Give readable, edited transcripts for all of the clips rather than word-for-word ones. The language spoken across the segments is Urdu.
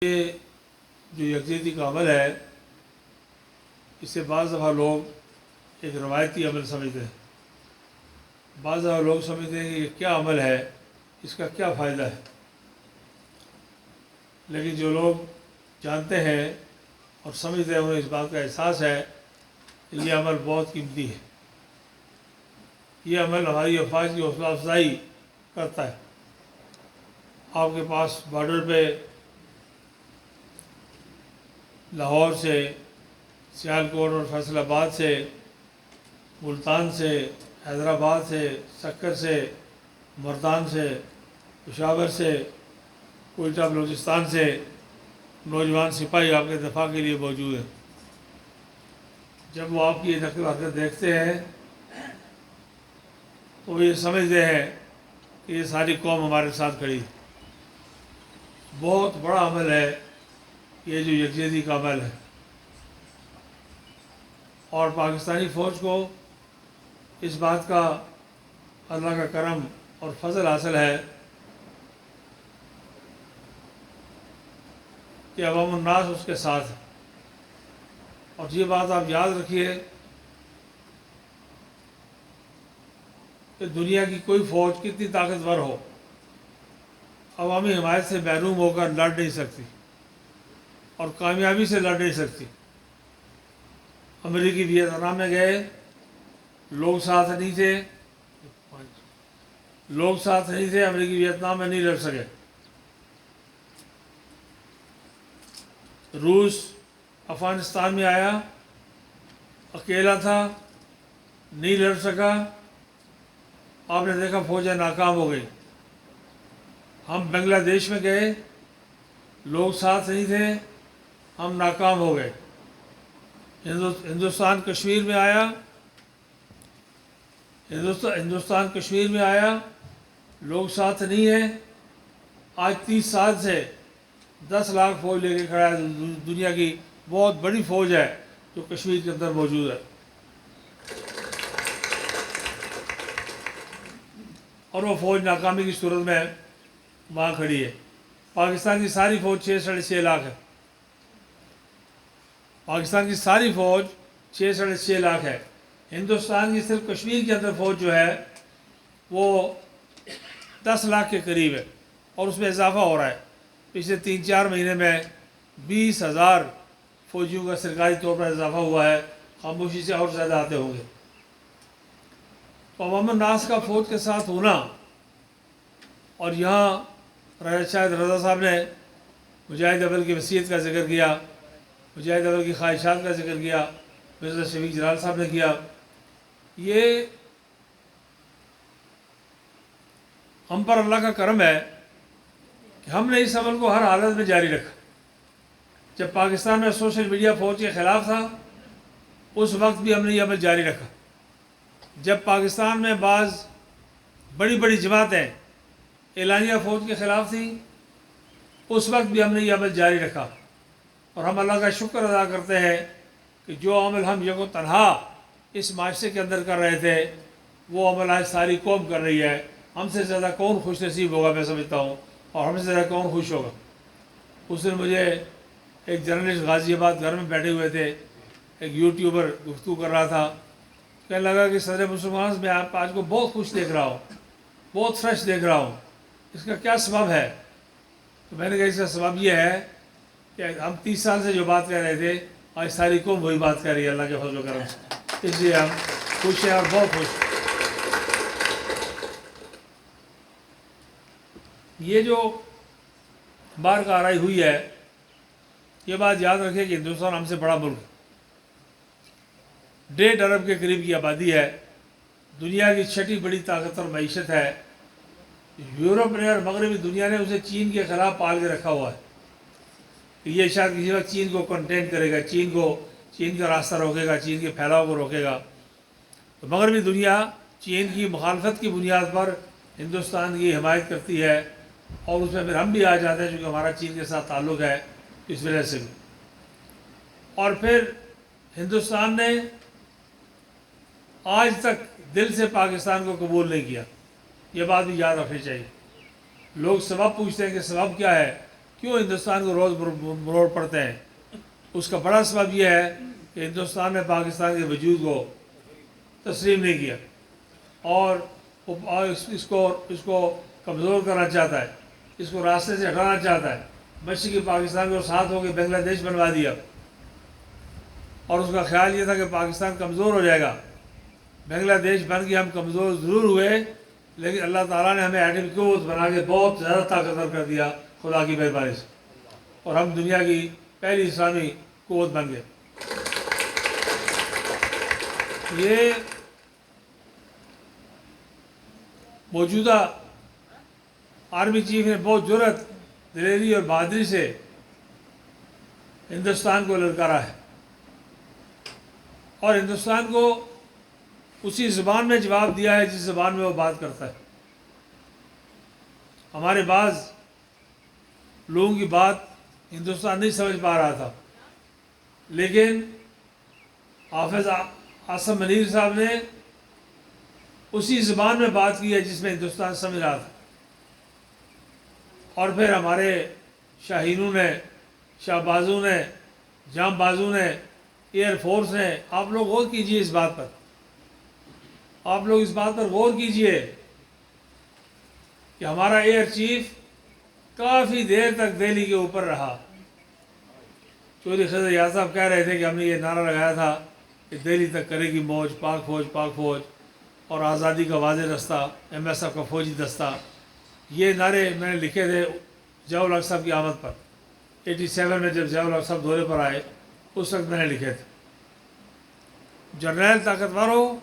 یہ جو یکجہتی کا عمل ہے اسے بعض دفعہ لوگ ایک روایتی عمل سمجھتے ہیں، بعض دفعہ لوگ سمجھتے ہیں کہ یہ کیا عمل ہے، اس کا کیا فائدہ ہے۔ لیکن جو لوگ جانتے ہیں اور سمجھتے ہیں انہیں اس بات کا احساس ہے کہ یہ عمل بہت قیمتی ہے، یہ عمل ہماری افواج کی حوصلہ افزائی کرتا ہے۔ آپ کے پاس بارڈر پہ لاہور سے، سیالکوٹ اور فیصل آباد سے، ملتان سے، حیدرآباد سے، سکر سے، مردان سے، پشاور سے، کوئٹہ بلوچستان سے نوجوان سپاہی آپ کے دفاع کے لیے موجود ہیں۔ جب وہ آپ کی یہ نقل و حرکت دیکھتے ہیں تو وہ یہ سمجھتے ہیں کہ یہ ساری قوم ہمارے ساتھ کھڑی ہے۔ بہت بڑا عمل ہے یہ جو یکجہتی کا عمل ہے، اور پاکستانی فوج کو اس بات کا اللہ کا کرم اور فضل حاصل ہے کہ عوام الناس اس کے ساتھ ہے۔ اور یہ بات آپ یاد رکھیے کہ دنیا کی کوئی فوج کتنی طاقتور ہو، عوامی حمایت سے محروم ہو کر لڑ نہیں سکتی اور کامیابی سے لڑ نہیں سکتی۔ امریکی ویتنام میں گئے، لوگ ساتھ نہیں تھے، امریکی ویتنام میں نہیں لڑ سکے۔ روس افغانستان میں آیا، اکیلا تھا، نہیں لڑ سکا، آپ نے دیکھا فوجیں ناکام ہو گئی۔ ہم بنگلہ دیش میں گئے، لوگ ساتھ نہیں تھے، ہم ناکام ہو گئے۔ ہندوستان کشمیر میں آیا، لوگ ساتھ نہیں ہیں۔ آج 30 سال سے 10 لاکھ فوج لے کے کھڑا ہے، دنیا کی بہت بڑی فوج ہے جو کشمیر کے اندر موجود ہے، اور وہ فوج ناکامی کی صورت میں وہاں کھڑی ہے۔ پاکستان کی ساری فوج 6.5 لاکھ ہے، پاکستان کی ساری فوج 6.5 لاکھ ہے۔ ہندوستان کی صرف کشمیر کے اندر فوج جو ہے وہ 10 لاکھ کے قریب ہے، اور اس میں اضافہ ہو رہا ہے۔ پچھلے 3-4 مہینے میں 20,000 فوجیوں کا سرکاری طور پر اضافہ ہوا ہے، خاموشی سے اور زیادہ آتے ہوں گے۔ تو عوام الناس کا فوج کے ساتھ ہونا، اور یہاں شاہد رضا صاحب نے مجاہد اول کی وصیت کا ذکر کیا، مجاہد اول کی خواہشات کا ذکر کیا، مرزا شفیق جلال صاحب نے کیا۔ یہ ہم پر اللہ کا کرم ہے کہ ہم نے اس عمل کو ہر حالت میں جاری رکھا۔ جب پاکستان میں سوشل میڈیا فوج کے خلاف تھا اس وقت بھی ہم نے یہ عمل جاری رکھا۔ جب پاکستان میں بعض بڑی بڑی جماعتیں اعلانیہ فوج کے خلاف تھیں اس وقت بھی ہم نے یہ عمل جاری رکھا، اور ہم اللہ کا شکر ادا کرتے ہیں کہ جو عمل ہم یک و تنہا اس معاشرے کے اندر کر رہے تھے وہ عمل آج ساری قوم کر رہی ہے۔ ہم سے زیادہ کون خوش نصیب ہوگا، میں سمجھتا ہوں، اور ہم سے زیادہ کون خوش ہوگا۔ اس دن مجھے ایک جرنلسٹ غازی آباد گھر میں بیٹھے ہوئے تھے، ایک یوٹیوبر گفتگو کر رہا تھا، کہنے لگا کہ صدر مسلمان میں آپ آج کو بہت خوش دیکھ رہا ہوں، بہت فریش دیکھ رہا ہوں، اس کا کیا سبب ہے؟ تو میں نے کہا اس کا سبب یہ ہے کہ ہم 30 سال سے جو بات کر رہے تھے آج ساری قوم وہی بات کر رہی ہے اللہ کے فضل و کرم سے، اس لیے ہم خوش ہیں اور بہت خوش ہیں۔ یہ جو بار کا آرائی ہوئی ہے، یہ بات یاد رکھیں کہ ہندوستان ہم سے بڑا ملک ہے، 1.5 ارب کے قریب کی آبادی ہے، دنیا کی 6ٹھی بڑی طاقتور معیشت ہے۔ یورپ نے اور مغربی دنیا نے اسے چین کے خلاف پال کے رکھا ہوا ہے کہ یہ شاید کسی وقت چین کو کنٹین کرے گا، چین کا راستہ روکے گا، چین کے پھیلاؤ کو روکے گا۔ تو مغربی دنیا چین کی مخالفت کی بنیاد پر ہندوستان کی حمایت کرتی ہے، اور اس میں پھر ہم بھی آ جاتے ہیں چونکہ ہمارا چین کے ساتھ تعلق ہے اس وجہ سے بھی۔ اور پھر ہندوستان نے آج تک دل سے پاکستان کو قبول نہیں کیا، یہ بات بھی یاد رکھنی چاہیے۔ لوگ سبب پوچھتے ہیں کہ سبب کیا ہے، کیوں ہندوستان کو روز مروڑ پڑتے ہیں؟ اس کا بڑا سبب یہ ہے کہ ہندوستان نے پاکستان کے وجود کو تسلیم نہیں کیا اور اس کو کمزور کرنا چاہتا ہے، اس کو راستے سے ہٹانا چاہتا ہے، مشرقی پاکستان کو ساتھ ہو کے بنگلہ دیش بنوا دیا، اور اس کا خیال یہ تھا کہ پاکستان کمزور ہو جائے گا۔ بنگلہ دیش بن کے ہم کمزور ضرور ہوئے، لیکن اللہ تعالیٰ نے ہمیں ایٹمی قوت بنا کے بہت زیادہ طاقتور کر دیا خدا کی مہربانی سے، اور ہم دنیا کی پہلی اسلامی قوت بن گئے۔ یہ موجودہ آرمی چیف نے بہت جرأت، دلیری اور بہادری سے ہندوستان کو للکارا ہے، اور ہندوستان کو اسی زبان میں جواب دیا ہے جس زبان میں وہ بات کرتا ہے۔ ہمارے بعض لوگوں کی بات ہندوستان نہیں سمجھ پا رہا تھا، لیکن حافظ عاصم منیر صاحب نے اسی زبان میں بات کی ہے جس میں ہندوستان سمجھ رہا تھا، اور پھر ہمارے شاہینوں نے، شہبازوں نے، جام بازوں نے، ایئر فورس نے، آپ لوگ غور کیجئے اس بات پر، آپ لوگ اس بات پر غور کیجئے کہ ہمارا ایئر چیف کافی دیر تک دہلی کے اوپر رہا۔ چودھری خضر یار صاحب کہہ رہے تھے کہ ہم نے یہ نعرہ لگایا تھا کہ دہلی تک کرے گی موج، پاک فوج، پاک فوج، اور آزادی کا واضح رستہ، ایم ایس ایف کا فوجی دستہ۔ یہ نعرے میں نے لکھے تھے ضیاء الحق صاحب کی آمد پر، 87 میں جب ضیاء الحق صاحب دورے پر آئے اس وقت میں نے لکھے تھے۔ جرنیل طاقتور ہو،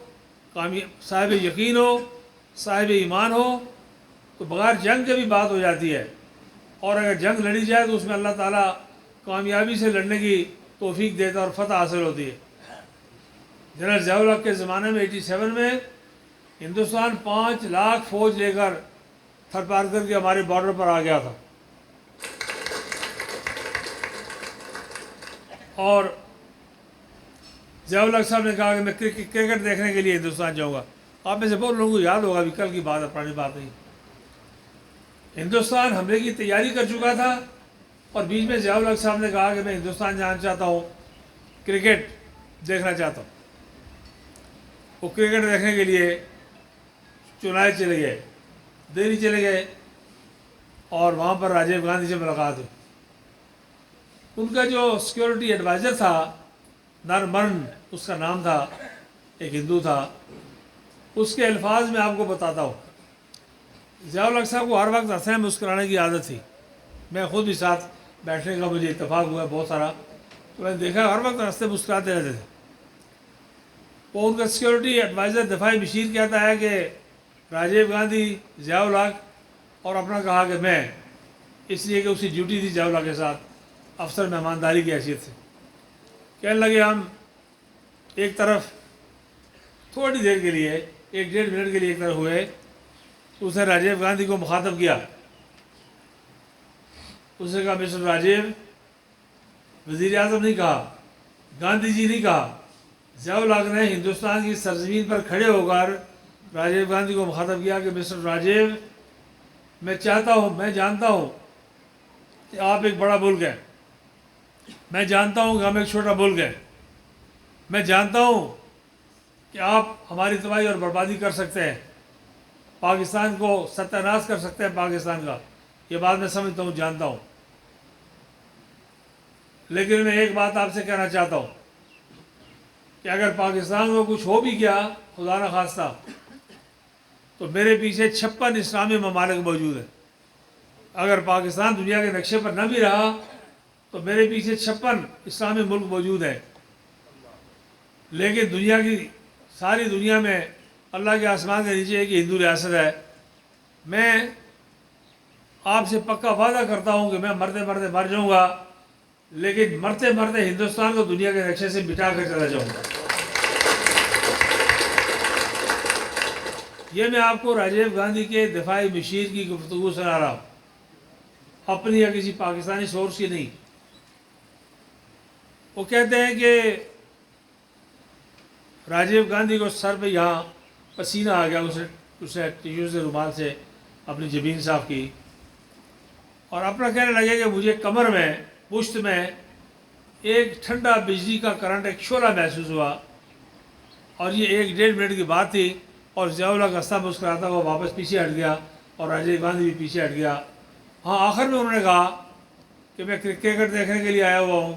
صاحب یقین ہو، صاحب ایمان ہو، تو بغیر جنگ کے بھی بات ہو جاتی ہے، اور اگر جنگ لڑی جائے تو اس میں اللہ تعالیٰ کامیابی سے لڑنے کی توفیق دیتا اور فتح حاصل ہوتی ہے۔ جنرل ضیاء الحق کے زمانے میں 87 میں ہندوستان 5 لاکھ فوج لے کر تھر پار کر کے ہمارے بارڈر پر آ گیا تھا، اور ضیاء الحق صاحب نے کہا کہ میں کرکٹ دیکھنے کے لیے ہندوستان جاؤں گا۔ آپ میں سے بہت لوگوں کو یاد ہوگا، ابھی کل کی بات ہے، پرانی بات نہیں۔ ہندوستان حملے کی تیاری کر چکا تھا، اور بیچ میں ضیاء الحق صاحب نے کہا کہ میں ہندوستان جانا چاہتا ہوں، کرکٹ دیکھنا چاہتا ہوں۔ وہ کرکٹ دیکھنے کے لیے چنائی چلے گئے، دہلی چلے گئے، اور وہاں پر راجیو گاندھی سے ملاقات ہوئی۔ ان کا جو سیکیورٹی ایڈوائزر تھا، نرمن اس کا نام تھا، ایک ہندو تھا، اس کے الفاظ میں آپ کو بتاتا ہوں۔ ضیاء الحق صاحب کو ہر وقت ہنسنے میں مسکرانے کی عادت تھی، میں خود بھی ساتھ بیٹھنے کا مجھے اتفاق ہوا بہت سارا، تو میں نے دیکھا ہر وقت ہنستے مسکراتے رہتے تھے۔ وہ ان کا سیکیورٹی ایڈوائزر دفاعی بشیر کہتا ہے کہ راجیو گاندھی، ضیاء الحق اور اپنا کہا کہ میں، اس لیے کہ اس کی ڈیوٹی تھی ضیاء الحق کے ساتھ افسر مہمانداری کی حیثیت سے، کہنے لگے ہم ایک طرف تھوڑی دیر کے لیے 1-1.5 منٹ کے لیے ایک طرف ہوئے، تو اس نے راجیو گاندھی کو مخاطب کیا، اس نے کہا مسٹر راجیو، وزیر اعظم نہیں کہا، گاندھی جی نہیں کہا، ضیاء الحق نے ہندوستان کی سرزمین پر کھڑے ہو کر راجیو گاندھی کو مخاطب کیا کہ مسٹر راجیو، میں چاہتا ہوں، میں جانتا ہوں کہ آپ ایک بڑا ملک ہیں، میں جانتا ہوں کہ ہم ایک چھوٹا ملک ہیں، میں جانتا ہوں کہ آپ ہماری تباہی اور بربادی کر سکتے ہیں، پاکستان کو ستیہ ناش کر سکتے ہیں پاکستان کا، یہ بات میں سمجھتا ہوں، جانتا ہوں، لیکن میں ایک بات آپ سے کہنا چاہتا ہوں کہ اگر پاکستان کو کچھ ہو بھی گیا خدا نہ خواستہ، تو میرے پیچھے 56 اسلامی ممالک موجود ہیں۔ اگر پاکستان دنیا کے نقشے پر نہ بھی رہا تو میرے پیچھے 56 اسلامی ملک موجود ہیں، لیکن دنیا کی ساری دنیا میں اللہ کے آسمان کے نیچے ایک ہندو ریاست ہے۔ میں آپ سے پکا وعدہ کرتا ہوں کہ میں مرتے مرتے مر جاؤں گا، لیکن مرتے مرتے ہندوستان کو دنیا کے نقشے سے مٹا کر چلا جاؤں گا۔ یہ میں آپ کو راجیو گاندھی کے دفاعی مشیر کی گفتگو سنا رہا ہوں، اپنی یا کسی پاکستانی سورس کی نہیں۔ وہ کہتے ہیں کہ راجیو گاندھی کو سر پہ یہاں پسینہ آ گیا، اسے ٹیشو سے، رومال سے اپنی جبین صاف کی، اور اپنا کہنے لگے کہ مجھے کمر میں پشت میں ایک ٹھنڈا بجلی کا کرنٹ ایک شعلہ محسوس ہوا، اور یہ 1-1.5 منٹ کی بات تھی، اور ضیاء اللہ کا ہنستا مسکراتا وہ واپس پیچھے ہٹ گیا، اور راجیو گاندھی بھی پیچھے ہٹ گیا۔ ہاں آخر میں انہوں نے کہا کہ میں کرکٹ دیکھنے کے لیے آیا ہوا ہوں،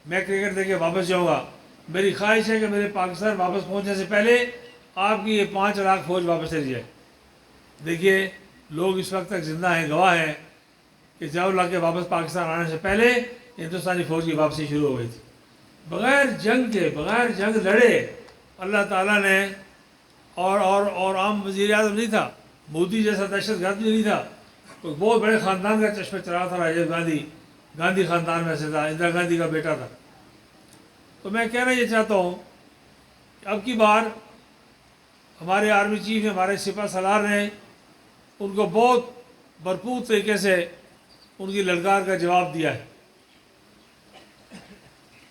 میں کرکٹ دیکھ کے واپس جاؤں گا، میری خواہش ہے کہ میرے پاکستان واپس پہنچنے سے پہلے آپ کی یہ 5 لاکھ فوج واپس چلی جائے۔ دیکھیے لوگ اس وقت تک زندہ ہیں، گواہ ہیں کہ ضیاء اللہ کے واپس پاکستان آنے سے پہلے ہندوستانی فوج کی واپسی شروع ہو گئی تھی، بغیر جنگ کے، بغیر جنگ لڑے اللہ تعالیٰ نے۔ اور عام وزیر اعظم نہیں تھا، مودی جیسا دہشت گرد بھی نہیں تھا، تو بہت بڑے خاندان کا چشمہ چلا تھا راجیو گاندھی، گاندھی خاندان میں سے تھا، اندرا گاندھی کا بیٹا تھا۔ تو میں کہنا یہ چاہتا ہوں کہ اب کی بار ہمارے آرمی چیف نے، ہمارے سپہ سالار نے ان کو بہت بھرپور طریقے سے ان کی للکار کا جواب دیا ہے۔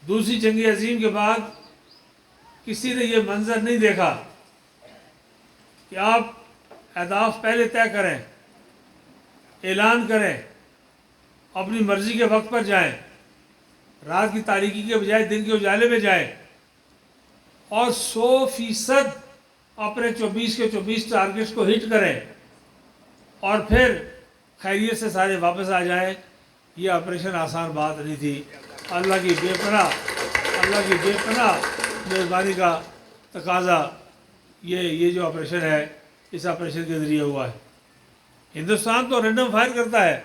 دوسری جنگ عظیم کے بعد کسی نے یہ منظر نہیں دیکھا کہ آپ اہداف پہلے طے کریں، اعلان کریں، اپنی مرضی کے وقت پر جائیں، رات کی تاریکی کے بجائے دن کے اجالے میں جائیں، اور 100% اپنے 24 کے 24 ٹارگیٹس کو ہٹ کریں، اور پھر خیریت سے سارے واپس آ جائیں۔ یہ آپریشن آسان بات نہیں تھی، اللہ کی بے پناہ مہربانی کا تقاضا یہ جو آپریشن ہے، اس آپریشن کے ذریعے ہوا ہے۔ ہندوستان تو رینڈم فائر کرتا ہے،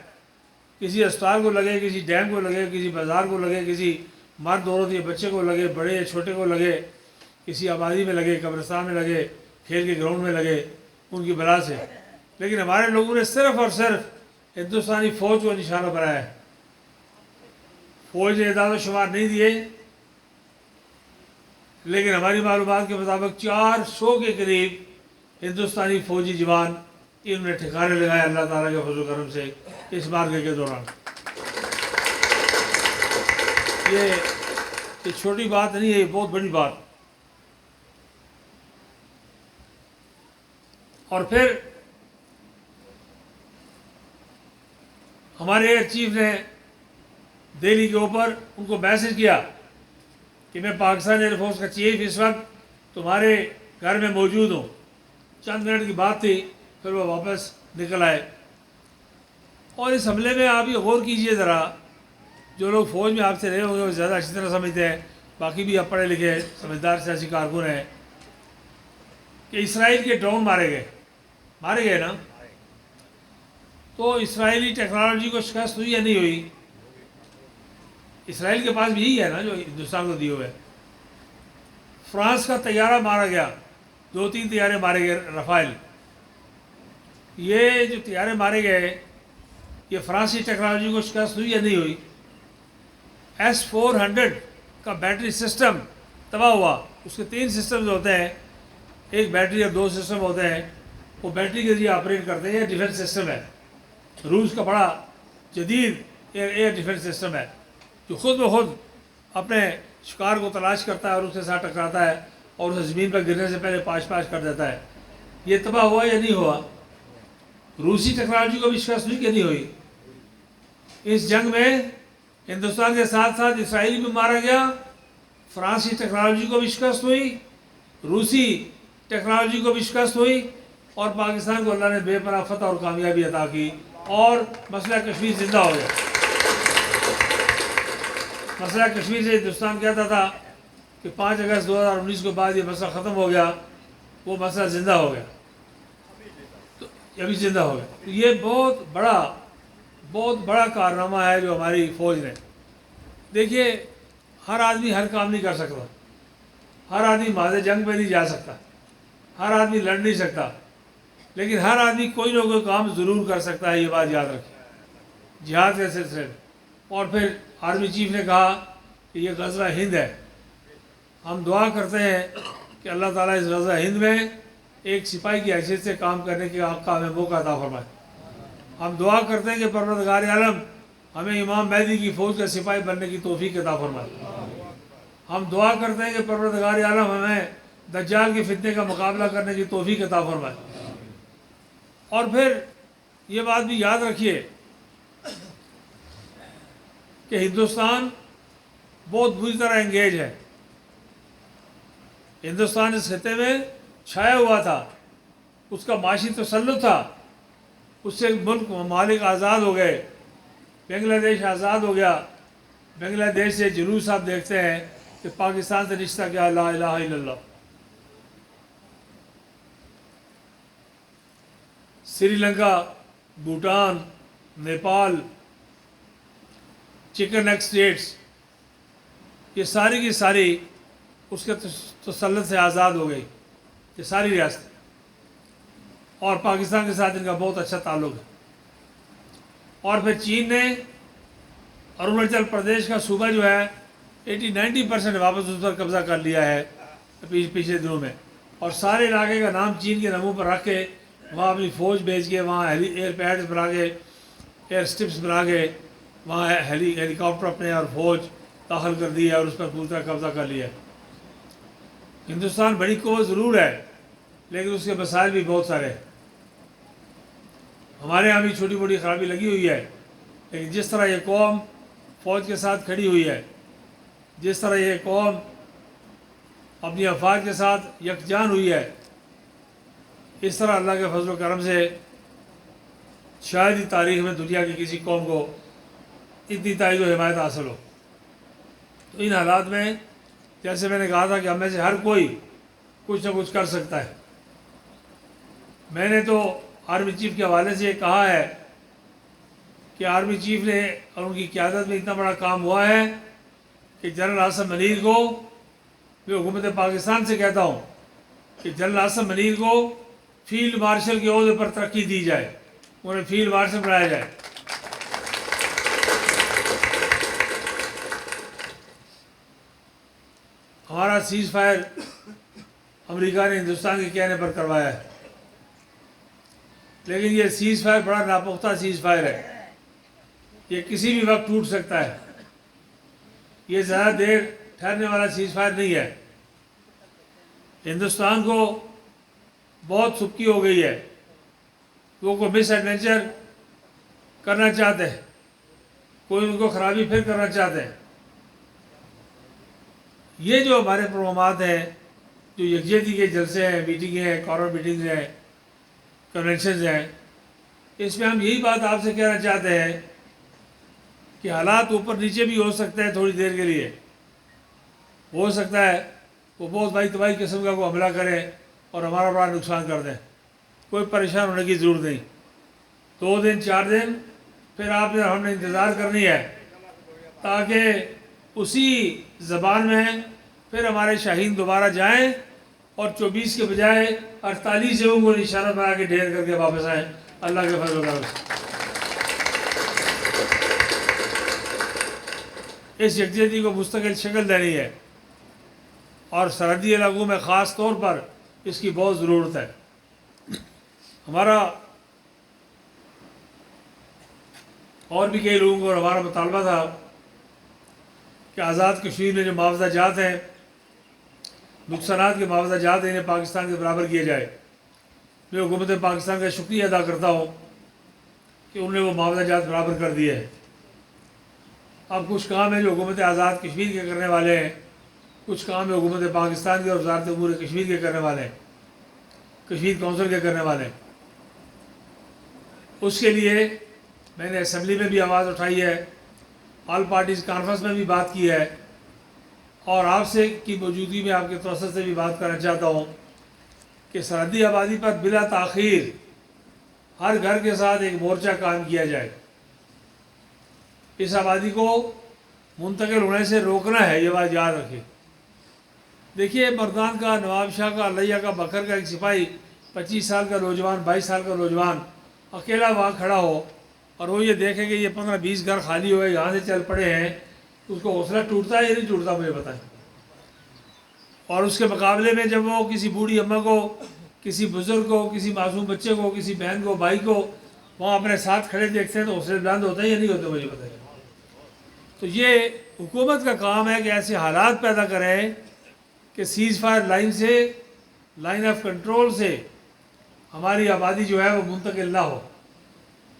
کسی اسپتال کو لگے، کسی ڈیم کو لگے، کسی بازار کو لگے، کسی مرد عورت یا بچے کو لگے، بڑے یا چھوٹے کو لگے، کسی آبادی میں لگے، قبرستان میں لگے، کھیل کے گراؤنڈ میں لگے، ان کی بلا سے۔ لیکن ہمارے لوگوں نے صرف اور صرف ہندوستانی فوج کو نشانہ بنایا ہے۔ فوج نے اعداد و شمار نہیں دیے، لیکن ہماری معلومات کے مطابق 400 کے قریب ہندوستانی فوجی جوان انہوں نے ٹھکانے لگائے اللہ تعالیٰ کے فضل و کرم سے اس معرکے کے دوران۔ یہ چھوٹی بات نہیں ہے، یہ بہت بڑی بات۔ اور پھر ہمارے ایئر چیف نے دہلی کے اوپر ان کو میسج کیا کہ میں پاکستان ایئر فورس کا چیف اس وقت تمہارے گھر میں موجود ہوں۔ چند منٹ کی بات تھی، پھر وہ واپس نکل آئے۔ اور اس حملے میں آپ یہ غور کیجئے ذرا، جو لوگ فوج میں آپ سے رہے ہوں گے وہ زیادہ اچھی طرح سمجھتے ہیں، باقی بھی آپ پڑھے لکھے سمجھدار سیاسی کارکن ہیں، کہ اسرائیل کے ڈرون مارے گئے نا، تو اسرائیلی ٹیکنالوجی کو شکست ہوئی یا نہیں ہوئی؟ اسرائیل کے پاس بھی یہی ہے نا جو ہندوستان کو دیے ہوئے۔ فرانس کا طیارہ مارا گیا، 2-3 طیارے مارے گئے رفائل۔ یہ جو طیارے مارے گئے، یہ فرانسی ٹیکنالوجی کو شکست ہوئی یا نہیں ہوئی؟ S-400 کا بیٹری سسٹم تباہ ہوا۔ اس کے 3 سسٹمز ہوتے ہیں، ایک بیٹری اور 2 سسٹم ہوتے ہیں، وہ بیٹری کے ذریعے آپریٹ کرتے ہیں۔ یہ ڈیفنس سسٹم ہے، روس کا بڑا جدید ایئر ڈیفنس سسٹم ہے، جو خود بخود اپنے شکار کو تلاش کرتا ہے اور اس کے ساتھ ٹکراتا ہے اور اسے زمین پر گرنے سے پہلے پاش کر دیتا ہے۔ یہ تباہ ہوا یا نہیں ہوا؟ روسی ٹیکنالوجی کو بھی شکست ہوئی کہ نہیں ہوئی؟ اس جنگ میں ہندوستان کے ساتھ ساتھ اسرائیل بھی مارا گیا، فرانسی ٹیکنالوجی کو بھی شکست ہوئی، روسی ٹیکنالوجی کو بھی شکست ہوئی، اور پاکستان کو اللہ نے بے پناہ فتح اور کامیابی عطا کی، اور مسئلہ کشمیر زندہ ہو گیا۔ مسئلہ کشمیر سے ہندوستان کہتا تھا کہ 5 اگست 2019 کے بعد یہ مسئلہ ختم ہو گیا، وہ مسئلہ زندہ ہو گیا، تو ابھی زندہ ہو گیا۔ تو یہ بہت بڑا کارنامہ ہے جو ہماری فوج نے۔ دیکھیے ہر آدمی ہر کام نہیں کر سکتا، ہر آدمی ماضی جنگ میں نہیں جا سکتا، ہر آدمی لڑ نہیں سکتا، لیکن ہر آدمی کوئی نہ کوئی کام ضرور کر سکتا ہے، یہ بات یاد رکھیں جہاد کے سلسلے میں۔ اور پھر آرمی چیف نے کہا کہ یہ غزوہ ہند ہے، ہم دعا کرتے ہیں کہ اللہ تعالیٰ اس غزوہ ہند میں ایک سپاہی کی حیثیت سے کام کرنے کے آپ کا ہمیں موقع عطا فرمائے۔ ہم دعا کرتے ہیں کہ پروردگار عالم ہمیں امام مہدی کی فوج کا سپاہی بننے کی توفیق عطا فرمائے۔ ہم دعا کرتے ہیں کہ پروردگار عالم ہمیں دجال کے فتنے کا مقابلہ کرنے کی توفیق عطا فرمائے۔ اور پھر یہ بات بھی یاد رکھیے کہ ہندوستان بہت بری طرح انگیج ہے. ہندوستان اس خطے میں چھایا ہوا تھا، اس کا معاشی تسلط تھا، اس سے ملک ممالک آزاد ہو گئے، بنگلہ دیش آزاد ہو گیا. بنگلہ دیش سے جلوس آپ دیکھتے ہیں کہ پاکستان سے رشتہ کیا، لا الہ الا اللہ. سری لنکا، بھوٹان، نیپال، چکن ایگ اسٹیٹس، یہ ساری کی ساری اس کے تسلط سے آزاد ہو گئی، یہ ساری ریاستیں. اور پاکستان کے ساتھ ان کا بہت اچھا تعلق ہے. اور پھر چین نے اروناچل پردیش کا صوبہ جو ہے 80-90% واپس اس پر قبضہ کر لیا ہے پچھلے دنوں میں، اور سارے علاقے کا نام چین کے ناموں پر رکھ کے وہاں اپنی فوج بھیج کے، وہاں ایئر پیڈز بنا کے، ایئر اسٹرپس بنا کے وہاں ہیلی کاپٹر اپنے اور فوج داخل کر دی ہے اور اس پر پوری طرح قبضہ کر لیا ہے. ہندوستان بڑی قوت ضرور ہے لیکن اس کے مسائل بھی بہت سارے ہیں. ہمارے یہاں بھی چھوٹی موٹی خرابی لگی ہوئی ہے، لیکن جس طرح یہ قوم فوج کے ساتھ کھڑی ہوئی ہے، جس طرح یہ قوم اپنی افواج کے ساتھ یکجان ہوئی ہے، اس طرح اللہ کے فضل و کرم سے شاید ہی تاریخ میں دنیا کی کسی قوم کو اتنی تائید و حمایت حاصل ہو. تو ان حالات میں جیسے میں نے کہا تھا کہ ہم میں سے ہر کوئی کچھ نہ کچھ کر سکتا ہے. میں نے تو آرمی چیف کے حوالے سے یہ کہا ہے کہ آرمی چیف نے اور ان کی قیادت میں اتنا بڑا کام ہوا ہے کہ جنرل عاصم منیر کو میں حکومت پاکستان سے کہتا ہوں کہ جنرل عاصم منیر کو فیلڈ مارشل کے عہدے پر ترقی دی جائے، انہیں فیلڈ مارشل بنایا جائے. ہمارا سیز فائر امریکہ نے ہندوستان کے کہنے پر کروایا ہے، لیکن یہ سیز فائر بڑا ناپختہ سیز فائر ہے، یہ کسی بھی وقت ٹوٹ سکتا ہے. یہ زیادہ دیر ٹھہرنے والا سیز فائر نہیں ہے. ہندوستان کو بہت سبکی ہو گئی ہے، وہ کوئی مس ایڈونچر کرنا چاہتے ہیں، کوئی ان کو خرابی پھر کرنا چاہتے ہیں. یہ جو ہمارے پروگرامات ہیں، جو یکجہتی کے جلسے ہیں، میٹنگیں ہیں، کارپوریٹ میٹنگز ہیں، کنونشنز ہیں، اس میں ہم یہی بات آپ سے کہنا چاہتے ہیں کہ حالات اوپر نیچے بھی ہو سکتے ہیں. تھوڑی دیر کے لیے ہو سکتا ہے وہ بہت بھائی تباہی قسم کا کو حملہ کریں اور ہمارا بڑا نقصان کر دیں. کوئی پریشان ہونے کی ضرورت نہیں. 2 دن 4 دن پھر آپ نے ہم نے انتظار کرنی ہے تاکہ اسی زبان میں پھر ہمارے شاہین دوبارہ جائیں اور 24 کے بجائے 48 جگہوں کو نشانہ بنا کے ڈھیر کر کے واپس آئیں. اللہ کے فضل و کرم سے اس یکجہتی کو مستقل شکل دینی ہے، اور سرحدی علاقوں میں خاص طور پر اس کی بہت ضرورت ہے. ہمارا اور بھی کئی لوگوں کو اور ہمارا مطالبہ تھا کہ آزاد کشمیر میں جو معاوضہ جات ہیں، نقصانات کے معاوضہ جات ہیں، انہیں پاکستان کے برابر کیا جائے. میں حکومت پاکستان کا شکریہ ادا کرتا ہوں کہ انہوں نے وہ معاوضہ جات برابر کر دیے ہیں. اب کچھ کام ہے جو حکومت آزاد کشمیر کے کرنے والے ہیں، کچھ کام ہے حکومت پاکستان کے اور وزارت امور کشمیر کے کرنے والے ہیں، کشمیر کونسل کے کرنے والے ہیں. اس کے لیے میں نے اسمبلی میں بھی آواز اٹھائی ہے، آل پارٹیز کانفرنس میں بھی بات کی ہے، اور آپ سے کی موجودگی میں آپ کے توسط سے بھی بات کرنا چاہتا ہوں کہ سرحدی آبادی پر بلا تاخیر ہر گھر کے ساتھ ایک مورچہ قائم کیا جائے. اس آبادی کو منتقل ہونے سے روکنا ہے، یہ بات یاد رکھیں. دیکھیے مردان کا، نواب شاہ کا، علیہ کا، بکر کا ایک سپاہی 25 سال کا نوجوان، 22 سال کا نوجوان اکیلا وہاں کھڑا ہو اور وہ یہ دیکھے کہ یہ 15-20 گھر خالی ہوئے یہاں سے چل پڑے ہیں، تو اس کو حوصلہ ٹوٹتا ہے یا نہیں ٹوٹتا، مجھے بتائیں. اور اس کے مقابلے میں جب وہ کسی بوڑھی اماں کو، کسی بزرگ کو، کسی معصوم بچے کو، کسی بہن کو، بھائی کو وہاں اپنے ساتھ کھڑے دیکھتے ہیں تو حوصلے بلند ہوتے ہیں یا نہیں ہوتے، مجھے بتائیں. تو یہ حکومت کا کام ہے کہ ایسے حالات پیدا کریں کہ سیز فائر لائن سے، لائن آف کنٹرول سے ہماری آبادی جو ہے وہ منتقل نہ ہو.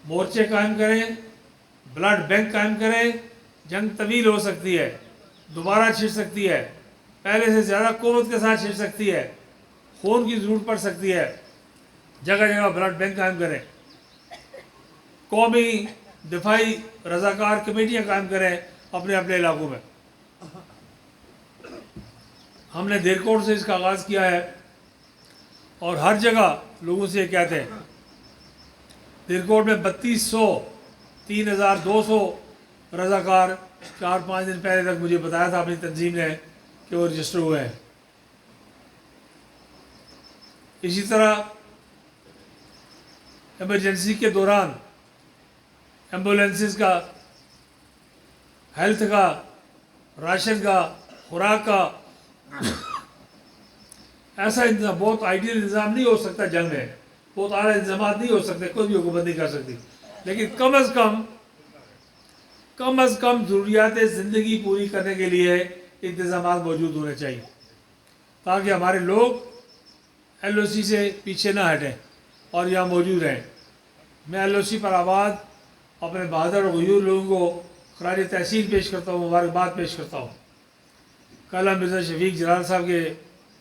مورچے قائم کریں، بلڈ بینک قائم کریں، جنگ طویل ہو سکتی ہے، دوبارہ چھڑ سکتی ہے، پہلے سے زیادہ قوت کے ساتھ چھڑ سکتی ہے، خون کی ضرورت پڑ سکتی ہے، جگہ جگہ بلڈ بینک قائم کریں، قومی دفاعی رضاکار کمیٹیاں قائم کریں اپنے اپنے علاقوں میں۔ ہم نے دیرکوٹ سے اس کا آغاز کیا ہے اور ہر جگہ لوگوں سے یہ کہتے ہیں۔ دیرکوٹ میں 3200 3200 رضاکار 4-5 دن پہلے تک مجھے بتایا تھا اپنی تنظیم نے کہ وہ رجسٹر ہوئے ہیں۔ اسی طرح ایمرجنسی کے دوران ایمبولینسز کا، ہیلتھ کا، راشن کا، خوراک کا ایسا انتظام، بہت آئیڈیل نظام نہیں ہو سکتا جنگ میں، بہت اعلیٰ انتظامات نہیں ہو سکتے، کوئی بھی حکومت نہیں کر سکتی، لیکن کم از کم ضروریات زندگی پوری کرنے کے لیے انتظامات موجود ہونے چاہیے تاکہ ہمارے لوگ ایل او سی سے پیچھے نہ ہٹیں اور یہاں موجود رہیں۔ میں ایل او سی پر آباد اپنے بہادر اور غیور لوگوں کو خراج تحسین پیش کرتا ہوں، مبارکباد پیش کرتا ہوں۔ کل ہم مرزا شفیق جلال صاحب کے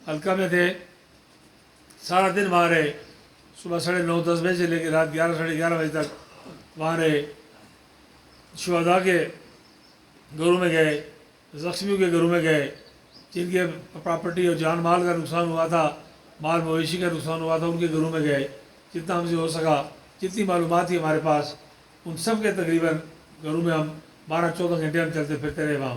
حلقہ میں تھے، سارا دن وہاں رہے، صبح 9:30-10 بجے سے لے کے رات 11-11:30 بجے تک وہاں رہے، شہداء کے گھروں میں گئے، زخمیوں کے گھروں میں گئے، جن کے پراپرٹی اور جان مال کا نقصان ہوا تھا، مال مویشی کا نقصان ہوا تھا، ان کے گھروں میں گئے، جتنا ہم سے ہو سکا، جتنی معلومات تھی ہمارے پاس، ان سب کے تقریباً گھروں میں ہم 12-14 گھنٹے ہم چلتے پھرتے رہے وہاں۔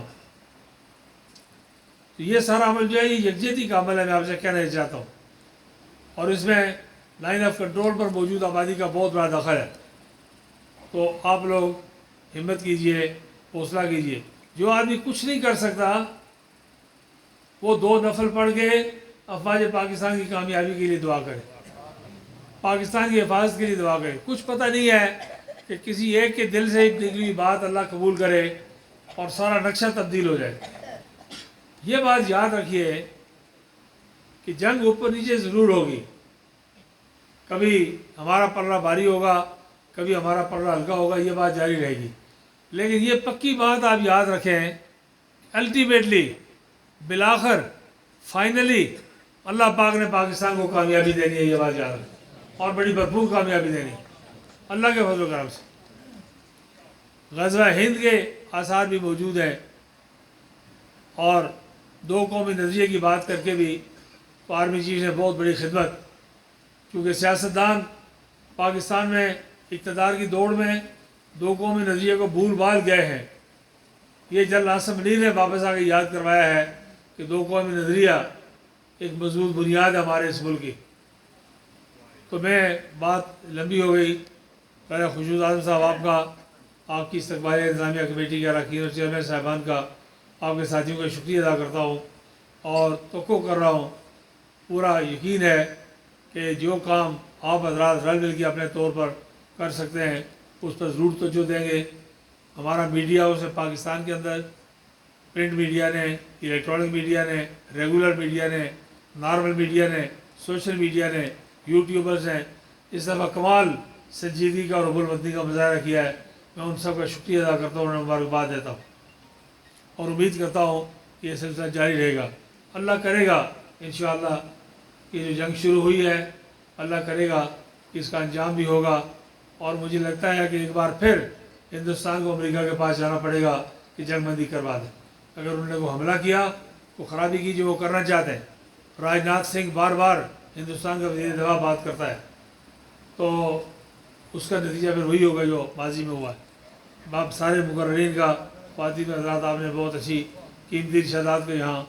تو یہ سارا عمل جو ہے یہ یکجہتی کا عمل ہے، میں آپ سے کہنا چاہتا ہوں، اور اس میں لائن آف کنٹرول پر موجود آبادی کا بہت بڑا دخل ہے۔ تو آپ لوگ ہمت کیجئے، حوصلہ کیجئے۔ جو آدمی کچھ نہیں کر سکتا وہ 2 نفل پڑھ کے افواج پاکستان کی کامیابی کے لیے دعا کرے، پاکستان کی حفاظت کے لیے دعا کرے۔ کچھ پتہ نہیں ہے کہ کسی ایک کے دل سے نکلی ہوئی بات اللہ قبول کرے اور سارا نقشہ تبدیل ہو جائے۔ یہ بات یاد رکھیے کہ جنگ اوپر نیچے ضرور ہوگی، کبھی ہمارا پلڑا بھاری ہوگا، کبھی ہمارا پلڑا ہلکا ہوگا، یہ بات جاری رہے گی، لیکن یہ پکی بات آپ یاد رکھیں، الٹیمیٹلی بالآخر فائنلی اللہ پاک نے پاکستان کو کامیابی دینی ہے، یہ بات یاد رکھیں، اور بڑی بھرپور کامیابی دینی ہے اللہ کے فضل و کرم سے۔ غزوہ ہند کے آثار بھی موجود ہیں، اور 2 قومی نظریے کی بات کر کے بھی آرمی چیف نے بہت بڑی خدمت، کیونکہ سیاستدان پاکستان میں اقتدار کی دوڑ میں 2 قومی نظریے کو بھول بھال گئے ہیں۔ یہ جنرل ناصر منیر نے واپس آ کے یاد کروایا ہے کہ 2 قومی نظریہ ایک مضبوط بنیاد ہے ہمارے اس ملک کی۔ تو میں بات لمبی ہو گئی، پہلے خشوع اعظم صاحب آپ کی استقبالیہ انتظامیہ کمیٹی کے اراکین اور چیئرمین صاحبان کا، آپ کے ساتھیوں کا شکریہ ادا کرتا ہوں، اور توقع کر رہا ہوں، پورا یقین ہے کہ جو کام آپ حضرات رل مل کے اپنے طور پر کر سکتے ہیں اس پر ضرور توجہ دیں گے۔ ہمارا میڈیا اسے پاکستان کے اندر پرنٹ میڈیا نے، الیکٹرانک میڈیا نے، ریگولر میڈیا نے، نارمل میڈیا نے، سوشل میڈیا نے، یوٹیوبرز ہیں، اس دفعہ کمال سنجیدگی کا اور حب الوطنی کا مظاہرہ کیا ہے۔ میں ان سب کا شکریہ ادا کرتا ہوں اور مبارکباد دیتا ہوں، اور امید کرتا ہوں کہ یہ سلسلہ جاری رہے گا۔ اللہ کرے گا انشاءاللہ کہ جو جنگ شروع ہوئی ہے، اللہ کرے گا کہ اس کا انجام بھی ہوگا، اور مجھے لگتا ہے کہ ایک بار پھر ہندوستان کو امریکہ کے پاس جانا پڑے گا کہ جنگ بندی کروا دیں۔ اگر انہوں نے کوئی حملہ کیا، کوئی خرابی کی جو وہ کرنا چاہتے ہیں، راج ناتھ سنگھ بار بار ہندوستان کا وزیر دفاع بات کرتا ہے، تو اس کا نتیجہ پھر وہی ہوگا جو ماضی میں ہوا ہے۔ آپ سارے مقررین کا، خواتین حضرات، آپ نے بہت اچھی قیمتی ارشادات کو یہاں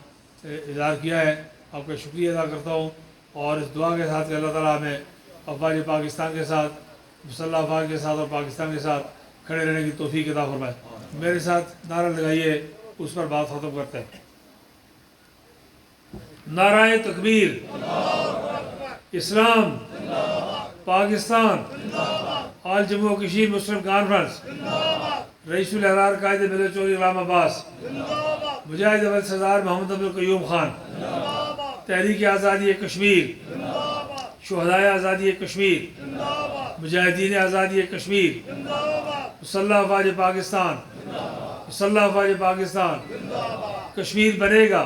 اظہار کیا ہے، آپ کا شکریہ ادا کرتا ہوں، اور اس دعا کے ساتھ کہ اللہ تعالیٰ ہمیں افواج پاکستان کے ساتھ، مسلح افواج کے ساتھ اور پاکستان کے ساتھ کھڑے رہنے کی توفیق عطا فرمائے۔ میرے ساتھ نعرہ لگائیے، اس پر بات ختم کرتے ہیں۔ نعرہ تکبیر، اسلام، پاکستان، آل جموں و کشمیر مسلم کانفرنس، رئیس الاحرار قائد ملت چودھری غلام عباس، مجاہد اول سردار محمد عبد القیوم خان، تحریک آزادی کشمیر، شہدائے آزادی کشمیر، مجاہدین آزادی کشمیر، مسلح افواج پاکستان، مسلح افواج پاکستان، کشمیر بنے گا،